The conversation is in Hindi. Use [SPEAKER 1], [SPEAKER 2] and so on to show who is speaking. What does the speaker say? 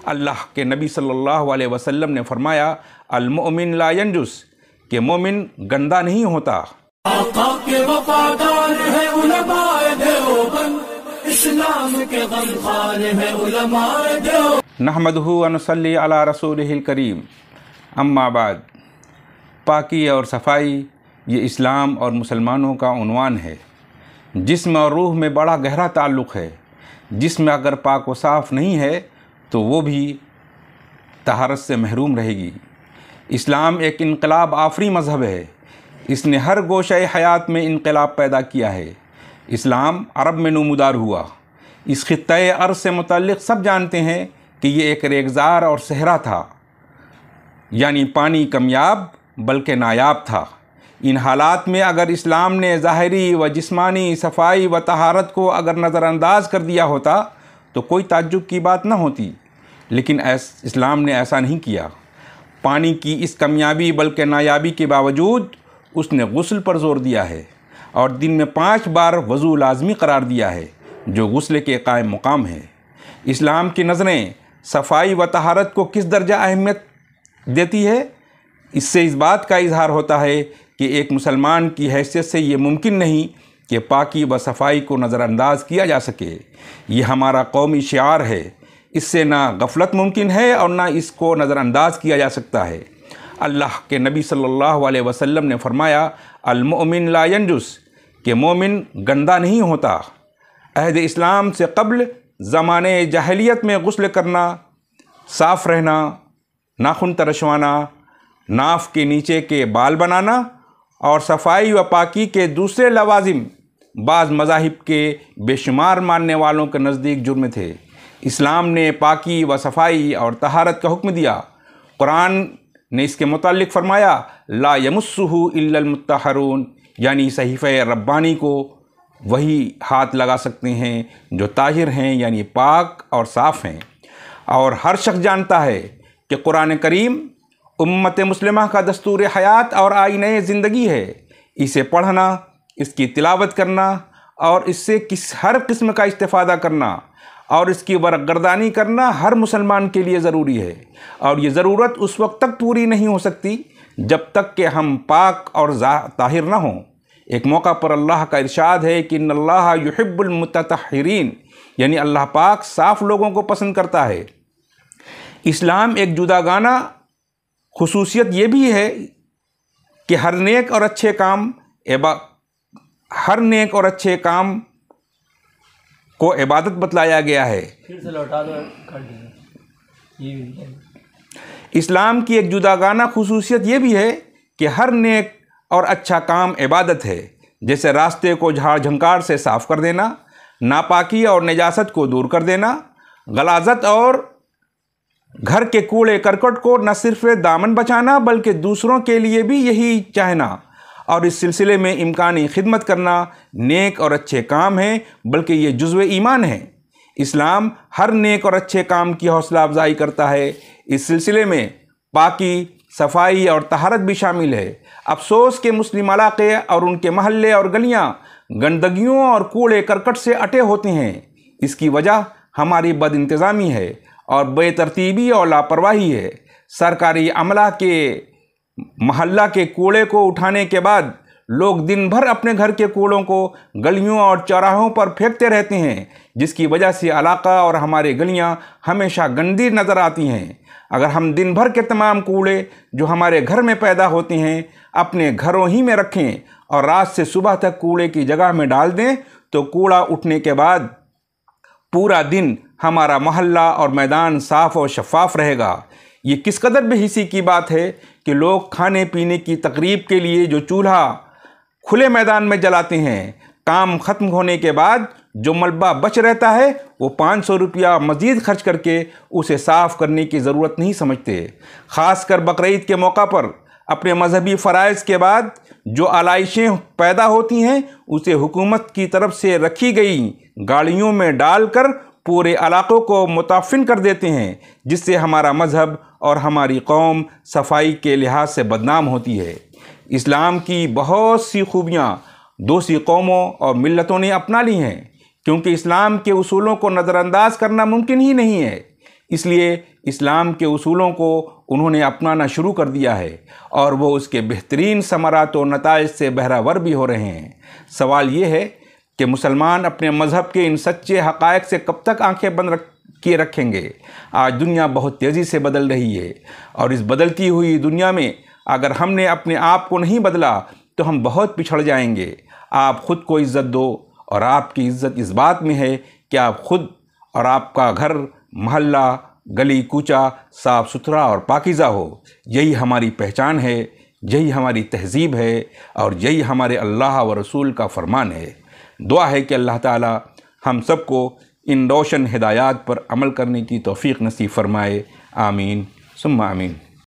[SPEAKER 1] अल्लाह के नबी सल्लल्लाहु अलैहि वसल्लम ने फरमाया, अल मोमिन ला यंजुस, कि मोमिन गंदा नहीं होता।
[SPEAKER 2] आका के वफादार है उलमाए देवबंद, इस्लाम के गमखार है उलमाए देवबंद।
[SPEAKER 1] नहमदुहु व नुसल्ली अला रसूलिहिल करीम, अम्मा बाद। पाकी और सफ़ाई ये इस्लाम और मुसलमानों का उन्वान है। जिस्म और रूह में बड़ा गहरा ताल्लुक़ है। जिस्म अगर पाक व साफ़ नहीं है तो वो भी तहारत से महरूम रहेगी। इस्लाम एक इनकलाब आफरी मज़हब है। इसने हर गोशे हयात में इनकलाब पैदा किया है। इस्लाम अरब में नमूदार हुआ। इस खित्ते अर्ज़ से मुतल्लिक़ सब जानते हैं कि ये एक रेगज़ार और सहरा था, यानी पानी कमयाब बल्कि नायाब था। इन हालात में अगर इस्लाम ने ज़ाहिरी व जिस्मानी सफाई व तहारत को अगर नज़रअंदाज कर दिया होता तो कोई ताज्जुब की बात न होती, लेकिन इस्लाम ने ऐसा नहीं किया। पानी की इस कमयाबी बल्कि नायाबी के बावजूद उसने गुस्ल पर ज़ोर दिया है और दिन में 5 बार वज़ू लाज़मी करार दिया है, जो गुस्ल के कायम मुकाम है। इस्लाम की नज़रें सफाई व तहारत को किस दर्जा अहमियत देती है, इससे इस बात का इजहार होता है कि एक मुसलमान की हैसियत से ये मुमकिन नहीं कि पाकी व सफाई को नज़रअंदाज किया जा सके। ये हमारा कौमी शिआर है। इससे ना गफलत मुमकिन है और ना इसको नज़रअंदाज किया जा सकता है। अल्लाह के नबी सल्लल्लाहु अलैहि वसल्लम ने फरमाया, अल मोमिन ला यंजुस, कि मोमिन गंदा नहीं होता। अहद इस्लाम से कब्ल ज़माने जाहिलियत में गुस्ल करना, साफ़ रहना, नाखून तरशवाना, नाफ के नीचे के बाल बनाना और सफाई व पाकी के दूसरे लवाजिम बाज़ मज़ाहिब के बेशुमार मानने वालों के नज़दीक जुर्म थे। इस्लाम ने पाकी व सफाई और तहारत का हुक्म दिया। कुरान ने इसके मुताल्लिक़ फरमाया, ला यमुस्सुहु इल्लल मुत्तहरून, यानी सहीफ़े रब्बानी को वही हाथ लगा सकते हैं जो ताहिर हैं, यानी पाक और साफ़ हैं। और हर शख्स जानता है कि कुरान करीम उम्मत मुस्लिमा का दस्तूर हयात और आईने ज़िंदगी है। इसे पढ़ना, इसकी तिलावत करना और इससे हर किस्म का इस्तिफ़ादा करना और इसकी बरगर्दानी करना हर मुसलमान के लिए ज़रूरी है। और ये ज़रूरत उस वक्त तक पूरी नहीं हो सकती जब तक कि हम पाक और ताहिर ना हों। एक मौका पर अल्लाह का इरशाद है कि इन्नल्लाह युहिब्बुल मुतत्तहिरीन, यानी अल्लाह पाक साफ़ लोगों को पसंद करता है। इस्लाम एक जुदागाना खुसूसियत ये भी है कि हर नेक और अच्छे काम को इबादत बतलाया गया है।
[SPEAKER 3] फिर से लौटा दो, कर दीजिए।
[SPEAKER 1] इस्लाम की एक जुदागाना खुसूसियत ये भी है कि हर नेक और अच्छा काम इबादत है। जैसे रास्ते को झाड़ झंकार से साफ़ कर देना, नापाकी और नजासत को दूर कर देना, गलाजत और घर के कूड़े करकट को न सिर्फ दामन बचाना बल्कि दूसरों के लिए भी यही चाहना और इस सिलसिले में इम्कानी खिदमत करना नेक और अच्छे काम हैं, बल्कि ये जुज़्व ईमान है। इस्लाम हर नेक और अच्छे काम की हौसला अफजाई करता है। इस सिलसिले में पाकी, सफाई और तहारत भी शामिल है। अफसोस के मुस्लिम इलाक़े और उनके महल्ले और गलियाँ गंदगियों और कूड़े करकट से अटे होते हैं। इसकी वजह हमारी बदइंतज़ामी है और बेतरतीबी और लापरवाही है। सरकारी अमला के महल्ला के कूड़े को उठाने के बाद लोग दिन भर अपने घर के कूड़ों को गलियों और चौराहों पर फेंकते रहते हैं, जिसकी वजह से इलाका और हमारे गलियां हमेशा गंदी नज़र आती हैं। अगर हम दिन भर के तमाम कूड़े जो हमारे घर में पैदा होते हैं अपने घरों ही में रखें और रात से सुबह तक कूड़े की जगह में डाल दें तो कूड़ा उठने के बाद पूरा दिन हमारा मोहल्ला और मैदान साफ़ और शफाफ रहेगा। ये किस कदर बेहिसी की बात है कि लोग खाने पीने की तकरीब के लिए जो चूल्हा खुले मैदान में जलाते हैं, काम ख़त्म होने के बाद जो मलबा बच रहता है वो 500 रुपया मज़ीद खर्च करके उसे साफ़ करने की ज़रूरत नहीं समझते। ख़ासकर बकरीद के मौका पर अपने मजहबी फ़राइज़ के बाद जो आलाइशें पैदा होती हैं उसे हुकूमत की तरफ से रखी गई गाड़ियों में डालकर पूरे इलाक़ों को मुताफ़िन कर देते हैं, जिससे हमारा मज़हब और हमारी कौम सफाई के लिहाज से बदनाम होती है। इस्लाम की बहुत सी खूबियाँ दूसरी कौमों और मिल्लतों ने अपना ली हैं, क्योंकि इस्लाम के उसूलों को नज़रअंदाज करना मुमकिन ही नहीं है। इसलिए इस्लाम के उसूलों को उन्होंने अपनाना शुरू कर दिया है और वो उसके बेहतरीन समरात और नताइज से बहरावर भी हो रहे हैं। सवाल ये है कि मुसलमान अपने मज़हब के इन सच्चे हक़ाइक़ से कब तक आंखें बंद किए रखेंगे। आज दुनिया बहुत तेज़ी से बदल रही है और इस बदलती हुई दुनिया में अगर हमने अपने आप को नहीं बदला तो हम बहुत पिछड़ जाएंगे। आप ख़ुद को इज़्ज़त दो और आपकी इज़्ज़त इस बात में है कि आप ख़ुद और आपका घर, मोहल्ला, गली कूचा साफ़ सुथरा और पाकीज़ा हो। यही हमारी पहचान है, यही हमारी तहज़ीब है और यही हमारे अल्लाह व रसूल का फ़रमान है। दुआ है कि अल्लाह ताला हम सबको इन रोशन हिदायत पर अमल करने की तौफ़ीक़ नसीब फ़रमाए। आमीन सुम्मा आमीन।